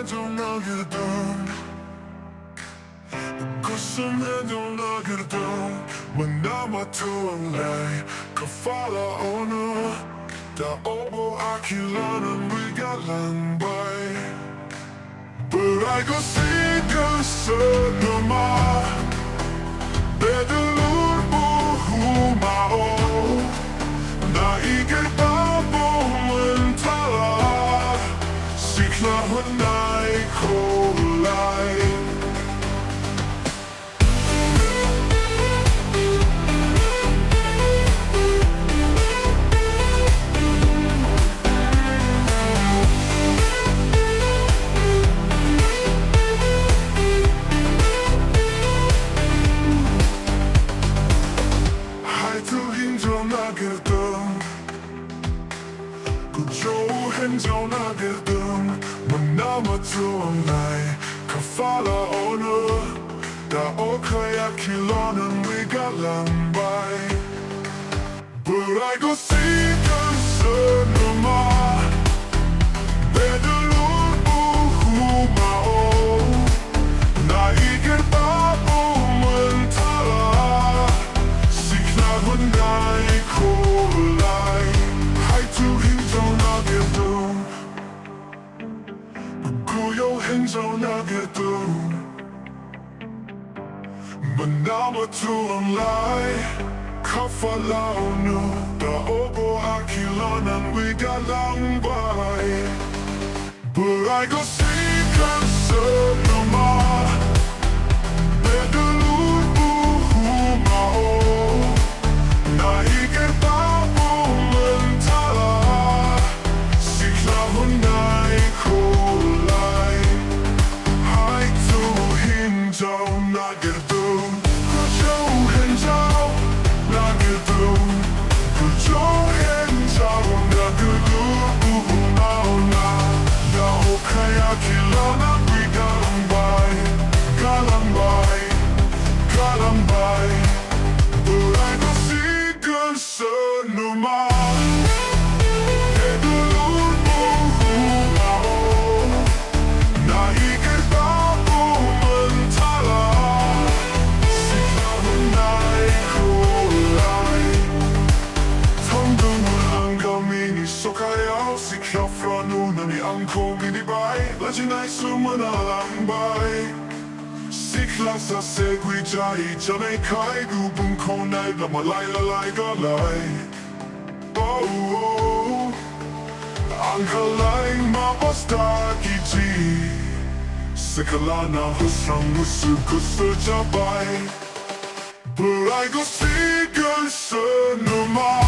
Henjao Nagerdwng, Barswm Henjao Nagerdwng. Manama tuang lay kafala ona da obo akilanan wigalang bay. Berai ko sigal sa nama bedulur buhumao naigay babo mentala sikla hunay kulay. Gufur Henjao Nagerdwng, manama tuang lay kafala ona da o kaya kilonan wigalang bay. Berai ko sigal sa nama bedulur buhumao naigay babo mentala sikla hunay kulay. Gufur Henjao Nagerdwng, manama tuang lay kafala ona da obo akilanan wigalang bay. Berai ko sigal sa nama bedulur buhumao naigay babo mentala sikla hunay kulay. Gufur Henjao Nagerdwng, Gufur Henjao Nagerdwng, Gufur Henjao Nagerdwng. Buhumao na da o kaya kilanan wigalang bay, galang bay, galang bay. Berai ko sigal sa nama bedulur buhumao naigay babo mentala sikla hunay kulay. Tanggang walang kami ni sokayaw sikla franunan ni angko binibay lajin ay sumanalang bay. Sikla sa segwi jay janay kay gubong konay na malay lalay galay. Oh, ang kalay mapasta kiti sekala na husang musuko sa jabay. Berai ko sigal sa nama